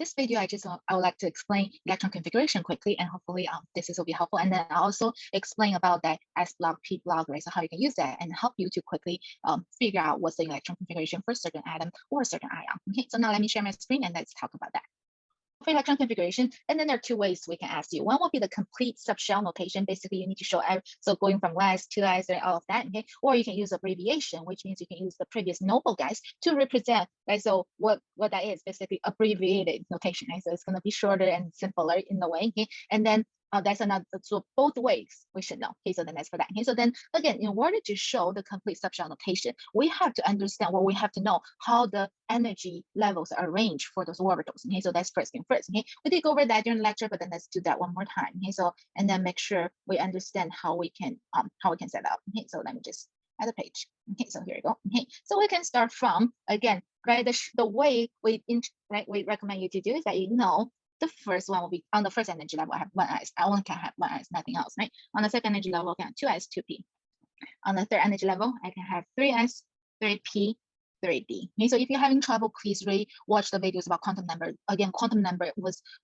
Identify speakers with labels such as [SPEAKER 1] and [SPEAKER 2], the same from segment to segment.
[SPEAKER 1] this video, I would like to explain electron configuration quickly, and hopefully this will be helpful. And then I'll also explain about that S block, P block, right? So how you can use that and help you to quickly figure out what's the electron configuration for a certain atom or a certain ion. Okay, so now let me share my screen and let's talk about that. For electron configuration, and then there are two ways we can ask you. One will be the complete subshell notation. Basically, you need to show so going from 1s, 2s, and all of that. Okay, or you can use abbreviation, which means you can use the previous noble guys to represent. Right, so what that is basically abbreviated notation. Right, so it's going to be shorter and simpler in the way. Okay, and then that's another, so both ways we should know. Okay, so then that's for that. Okay, so then again, in order to show the complete subshell notation, we have to understand, we have to know how the energy levels are arranged for those orbitals. Okay, so that's first thing first. Okay, we did go over that during the lecture, but then let's do that one more time. Okay, so and then make sure we understand how we can set up. Okay, so let me just add a page. Okay, so here we go. Okay, so we can start from again, right? The way we recommend you to do is that the first one will be on the first energy level. I have 1s. I only can have 1s, nothing else, right? On the second energy level, I can have 2s, 2p. On the third energy level, I can have 3s, 3p, 3d. Okay, so if you're having trouble, please watch the videos about quantum number. Again, quantum number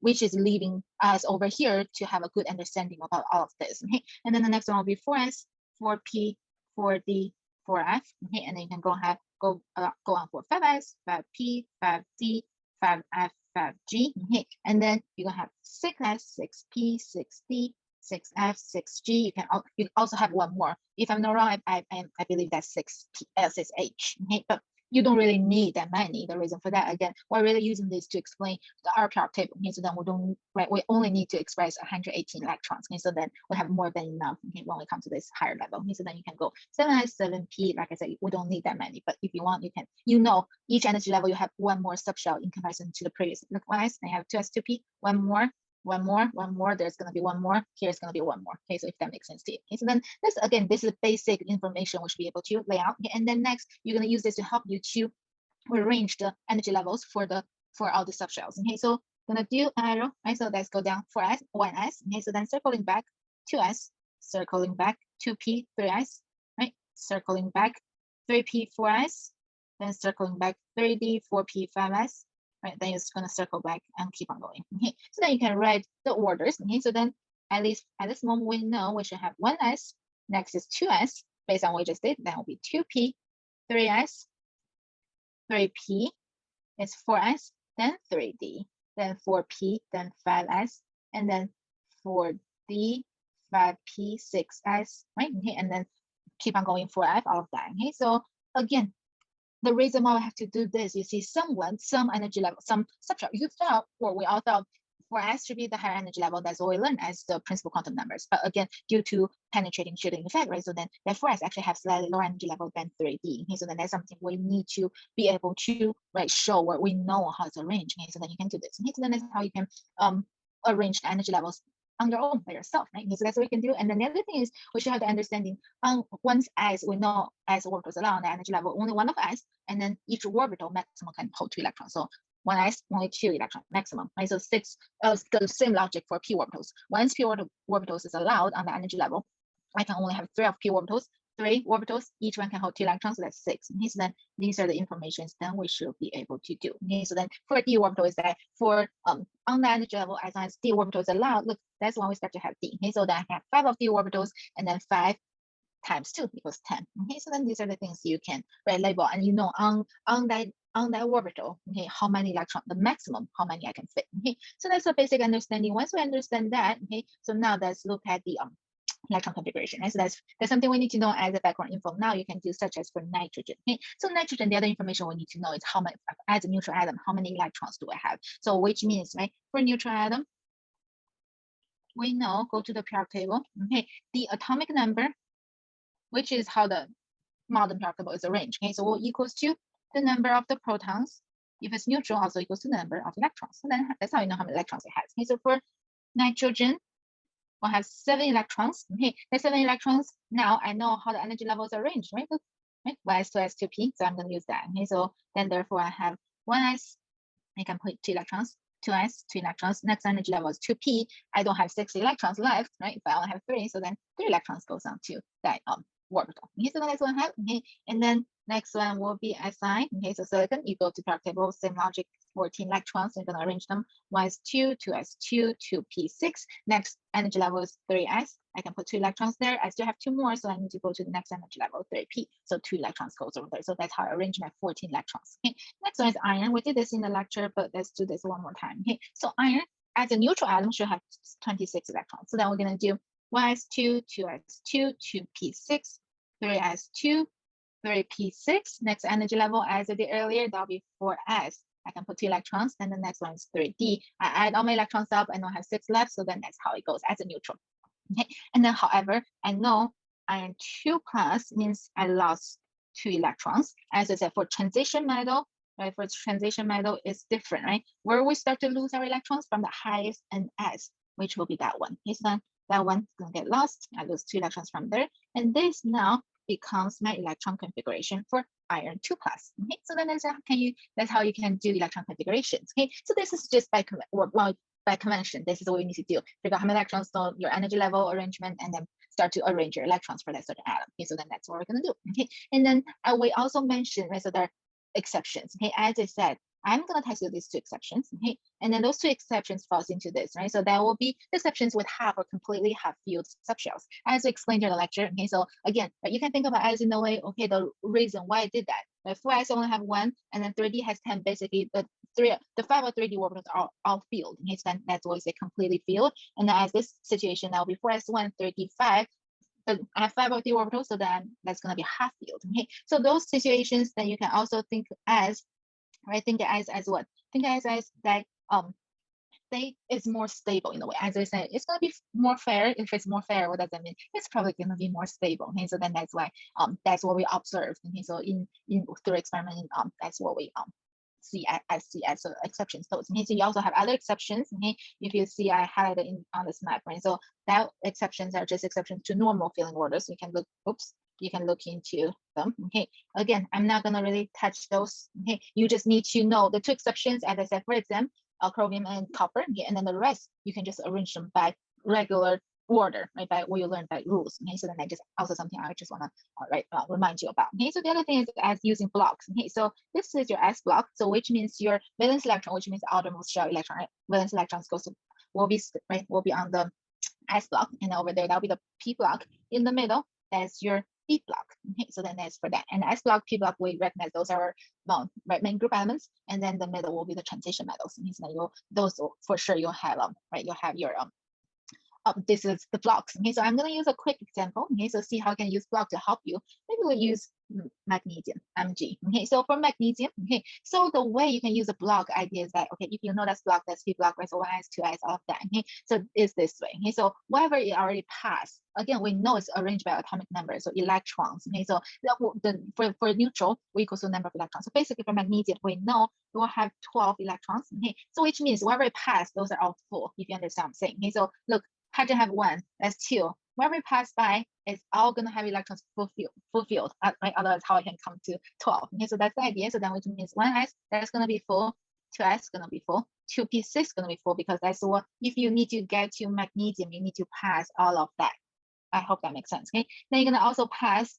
[SPEAKER 1] which is leaving us over here to have a good understanding about all of this. Okay, and then the next one will be 4s, 4p, 4d, 4f. Okay, and then you can go on for 5s, 5p, 5d, 5f, 5g. Okay, and then you're gonna have 6s, 6p, 6d, 6f, 6g. You also have one more. If I'm not wrong, I believe that's 6h. Okay, but you don't really need that many. The reason for that, again, we're really using this to explain the RPR table. Okay, so then we only need to express 118 electrons. Okay, so then we have more than enough. Okay, when we come to this higher level. Okay, so then you can go 7s, 7p. Like I said, we don't need that many, but if you want, you can. Each energy level you have one more subshell in comparison to the previous. Look, 1s, I have 2s, 2p, one more. There's going to be one more. Here's going to be one more. Okay, so if that makes sense to you. Okay, so then this is basic information we should be able to lay out. Okay, and then next, you're going to use this to help you to arrange the energy levels for all the subshells. Okay, so I'm going to do arrow. Right, so let's go down 4s, 1s. Okay, so then circling back 2s, circling back 2p, 3s. Right, circling back 3p, 4s, then circling back 3d, 4p, 5s. Right, then it's going to circle back and keep on going. Okay, so then you can write the orders. Okay, so then at least at this moment we know we should have 1s, next is 2s, based on what we just did, then will be 2p, 3s, 3p, it's 4s, then 3d, then 4p, then 5s, and then 4d, 5p, 6s, right? Okay, and then keep on going 4f, all of that. Okay, so again, the reason why we have to do this, you see some energy level, some subshell. We all thought 4s should be the higher energy level. That's what we learned as the principal quantum numbers. But again, due to penetrating shielding effect, right? So then that 4s actually have slightly lower energy level than 3d. Okay, so then that's something we need to be able to show where we know how it's arranged. Okay, so then you can do this. Okay, so then that's how you can arrange the energy levels on your own by yourself, right? So that's what we can do. And then the other thing is we should have the understanding once as we know as orbitals allow on the energy level, only one of s, and then each orbital maximum can hold 2 electrons. So 1s, only 2 electrons maximum, right? So the same logic for p orbitals. Once p orbitals is allowed on the energy level, I can only have 3 of p orbitals, 3 orbitals, each one can hold 2 electrons, so that's 6. Okay, so then these are the informations then we should be able to do. Okay, so then for d orbital is that for on the energy level, as long as d orbitals allowed, look, that's when we start to have d. Okay, so then I have 5 of d orbitals, and then 5 times 2 equals 10. Okay, so then these are the things you can label, and on that orbital, okay, how many electrons, the maximum, how many I can fit. Okay, so that's a basic understanding. Once we understand that, okay, so now let's look at the electron configuration. Right? So that's something we need to know as a background info. Now you can do such as for nitrogen. Okay? So nitrogen, the other information we need to know is how many, as a neutral atom, how many electrons do I have? So which means, right, for neutral atom, we know, go to the periodic table, okay, the atomic number, which is how the modern periodic table is arranged. Okay, so equals to the number of the protons. If it's neutral, also equals to the number of electrons. So then that's how you know how many electrons it has. Okay, so for nitrogen, we'll have 7 electrons. Okay, the 7 electrons. Now I know how the energy levels are arranged, right? Right, 1s, 2s, 2p. So I'm going to use that. Okay, so then therefore I have 1s. I can put 2 electrons. 2s, 2 electrons. Next energy level is 2p. I don't have 6 electrons left, right? If I only have 3, so then 3 electrons goes on to that orbital. Okay, so that's what I have. Okay, and then next one will be Si. Okay, so silicon, you go to periodic table, same logic 14 electrons. So I'm going to arrange them 1s2, 2s2, 2p6. Next energy level is 3s. I can put 2 electrons there. I still have 2 more, so I need to go to the next energy level, 3p. So 2 electrons goes over there. So that's how I arrange my 14 electrons. Okay. Next one is iron. We did this in the lecture, but let's do this one more time. Okay. So iron as a neutral atom should have 26 electrons. So then we're going to do 1s2, 2s2, 2p6, 3s2, 3p6. Next energy level, as I did earlier, that'll be 4s. I can put 2 electrons, and the next one is 3d. I add all my electrons up, and I have 6 left, so then that's how it goes as a neutral. Okay, and then however, I know iron 2 plus means I lost 2 electrons. As I said, for transition metal, right? For transition metal, it's different, right? Where we start to lose our electrons from the highest NS, which will be that one. Okay, so then that one's gonna get lost. I lose 2 electrons from there, and this now becomes my electron configuration for iron 2 plus. Okay, so then that's how you can do the electron configurations. Okay, so this is just by convention. This is what we need to do. Figure out how many electrons, so your energy level arrangement, and then start to arrange your electrons for that certain atom. Okay, so then that's what we're gonna do. Okay, and then we also mentioned, right, so there are exceptions. Okay, as I said, I'm gonna test you these 2 exceptions. Okay, and then those 2 exceptions falls into this, right? So that will be exceptions with half or completely half filled subshells, as explained in the lecture. Okay, so again, you can think about it as in a way, okay, the reason why I did that. Like 4s only have 1, and then 3d has 10. Basically, the 5 or 3d orbitals are all filled. Okay, so then that's always a completely filled. And then as this situation, that will be 4s1, 3d 5. I have 5 of the orbitals, so then that's going to be half filled. Okay, so those situations that you can also think as, right? Think as what? Think as that state is more stable in a way. As I said, it's going to be more fair. If it's more fair, what does that mean? It's probably going to be more stable. Okay, so then that's why that's what we observed. Okay, so in through experiment, that's what we see as exceptions. So, okay, so you also have other exceptions. Okay, if you see I highlighted on this map, right? So that exceptions are just exceptions to normal filling orders. You can look. Oops. You can look into them. Okay, again, I'm not gonna really touch those. Okay, you just need to know the 2 exceptions, as I said, for exam, chromium and copper. Okay, and then the rest you can just arrange them by regular order, right? By what you learn by rules. Okay, so then that just also something I just wanna remind you about. Okay, so the other thing is as using blocks. Okay, so this is your S block, so which means your valence electron, which means the outermost shell electron, right? Valence electrons will be on the S block, and over there that'll be the P block. In the middle, that's your P block. Okay, so then that's for that. And S block, P block, we recognize those are main group elements, and then the middle will be the transition metals. And so those for sure you'll have you'll have your this is the blocks. Okay, so I'm going to use a quick example. Okay, so see how I can use block to help you. Maybe we'll use magnesium, Mg. Okay, so for magnesium, okay, so the way you can use a block idea is that, okay, if you know that's block, that's P block, right? So 1s, 2s, all of that. Okay, so it's this way. Okay, so whatever it already passed, again, we know it's arranged by atomic number, so electrons. Okay, so for neutral, we equals to number of electrons. So basically for magnesium, we know we will have 12 electrons. Okay, so which means wherever it passed, those are all full, if you understand what I'm saying. Okay, so look, hydrogen have 1, that's 2. Wherever it pass by, it's all going to have electrons fulfilled, right? Otherwise, how I can come to 12? Okay, so that's the idea. So then which means 1s, that's going to be full, 2s going to be full, 2p6 going to be full, because that's what, if you need to get to magnesium, you need to pass all of that. I hope that makes sense. Okay, then you're going to also pass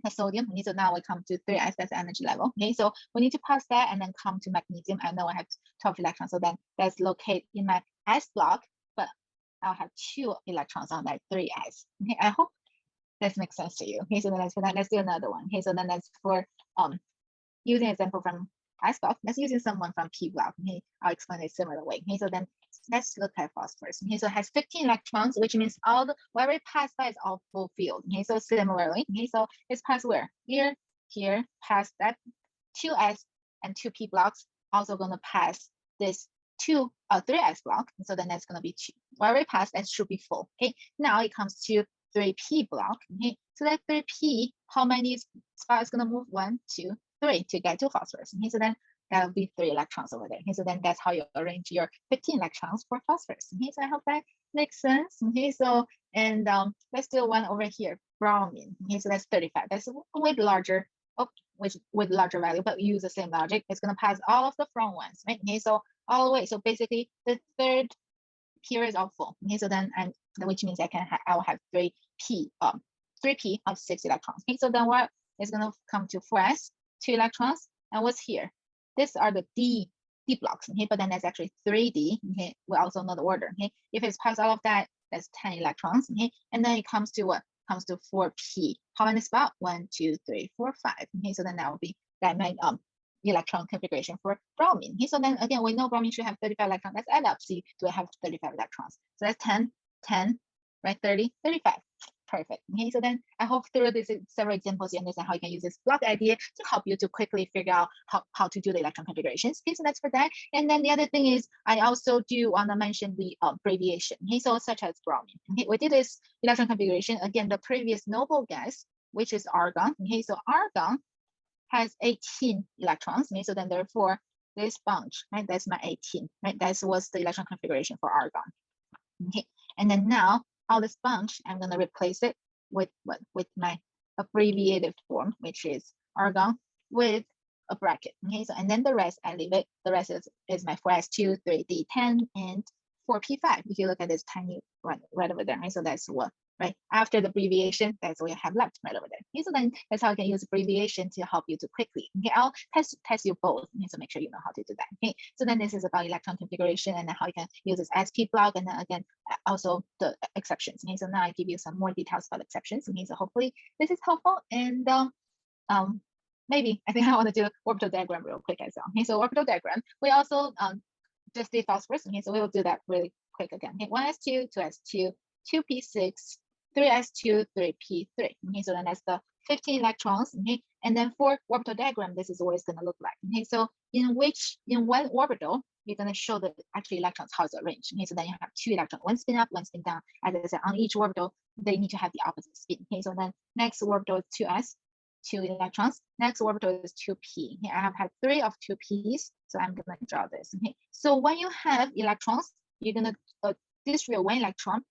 [SPEAKER 1] the sodium. Okay, so now we come to 3s, that's the energy level. Okay, so we need to pass that and then come to magnesium. I know I have 12 electrons, so then that's located in my S block, but I'll have 2 electrons on that 3s. Okay, I hope this makes sense to you. Okay, so then that's for that. Let's do another one. Okay, so then that's for using an example from S block. Let's use someone from P block. Okay, I'll explain it similar way. Okay, so then let's look at phosphorus. Okay, so it has 15 electrons, which means all the wherever it passed by is all fulfilled. Okay, so similarly, okay, so it's passed where? Here, here, past that 2s and 2p blocks, also gonna pass this 3s block. So then that's gonna be 2. Wherever it passed, that should be full. Okay, now it comes to 3p block. Okay, so that 3p, how many spots gonna move? 1, 2, 3 to get to phosphorus. Okay, so then that will be 3 electrons over there. Okay, so then that's how you arrange your 15 electrons for phosphorus. Okay, so I hope that makes sense. Okay, so and let's do one over here, bromine. Okay, so that's 35. That's way larger. With larger value, but use the same logic. It's gonna pass all of the front ones, right? Okay, so all the way. So basically, the third here is all full. Okay, so then which means I will have 3p of 6 electrons. Okay, so then what is gonna come to 4s, 2 electrons, and what's here? These are the D D blocks, okay, but then that's actually 3D, okay, we also know the order, okay. If it's past all of that, that's 10 electrons, okay, and then it comes to what? Comes to 4p. How many spots? 1, 2, 3, 4, 5, okay, so then that will be that my electron configuration for bromine. Okay, so then again, we know bromine should have 35 electrons. Let's add up, see, do I have 35 electrons? So that's 10, 10, right, 30, 35. Perfect. Okay, so then I hope through these several examples, you understand how you can use this block idea to help you to quickly figure out how to do the electron configurations. Okay, so that's for that. And then the other thing is, I also do want to mention the abbreviation. Okay, so such as bromine. Okay, we did this electron configuration. Again, the previous noble gas, which is argon. Okay, so argon has 18 electrons. Okay, so then therefore this bunch, right, that's my 18, right? That was the electron configuration for argon. Okay, and then now all this bunch, I'm going to replace it with what? With my abbreviated form, which is argon with a bracket. Okay, so and then the rest I leave it. The rest is my 4s2, 3d10, and 4p5. If you look at this tiny one right over there, right? So that's what, right? After the abbreviation, that's what you have left right over there. Okay, so then that's how you can use abbreviation to help you to quickly. Okay, I'll test you both. Okay, so make sure you know how to do that. Okay, so then this is about electron configuration and then how you can use this SP block, and then again also the exceptions. Okay, so now I give you some more details about exceptions. Okay, so hopefully this is helpful, and maybe I think I want to do orbital diagram real quick as well. Okay, so orbital diagram, we also just did phosphorus. Okay, so we will do that really quick again. Okay, 1s2, 2s2, 2p6, 3s2, 3p3. Okay, so then that's the 15 electrons. Okay, and then for orbital diagram, this is what it's going to look like. Okay, so in one orbital, you're going to show the actual electrons how it's arranged. Okay, so then you have 2 electrons, one spin up, one spin down. As I said, on each orbital, they need to have the opposite spin. Okay, so then next orbital is 2s, 2 electrons. Next orbital is 2p. Okay, I have had 3 of 2p's, so I'm going to draw this. Okay, so when you have electrons, you're going to distribute 1 electron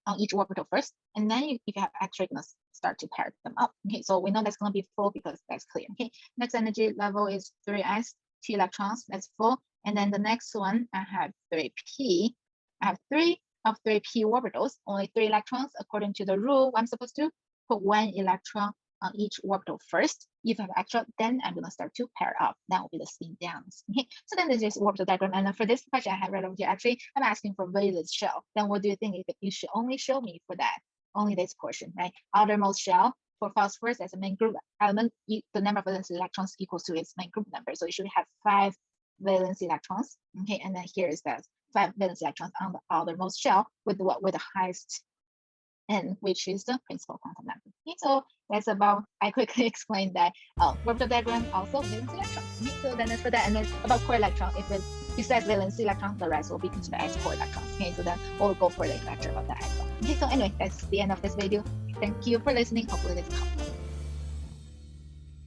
[SPEAKER 1] on each orbital first, and then if you have extra, you're going to start to pair them up. Okay, so we know that's going to be full because that's clear. Okay, next energy level is 3s, 2 electrons, that's full. And then the next one, I have 3p. I have 3 of 3p orbitals, only 3 electrons. According to the rule, I'm supposed to put 1 electron on each orbital first. If I have extra, then I'm going to start to pair up. That will be the spin downs. Okay, so then this is orbital diagram. And for this question I have right over here, actually, I'm asking for valence shell. Then what do you think if you should only show me for that? Only this portion, right? Outermost shell for phosphorus as a main group element, the number of valence electrons equals to its main group number. So you should have 5 valence electrons. Okay, and then here is the 5 valence electrons on the outermost shell with what? With the highest N, which is the principal quantum number. Okay, so that's about, I quickly explained that orbital diagram also valence electron. Okay, so then that's for that. And then about core electron, if it's besides valence electron, the rest will be considered as core electrons. Okay, so then we'll go for the lecture about that as well. Okay, so anyway, that's the end of this video. Thank you for listening. Hopefully this is helpful.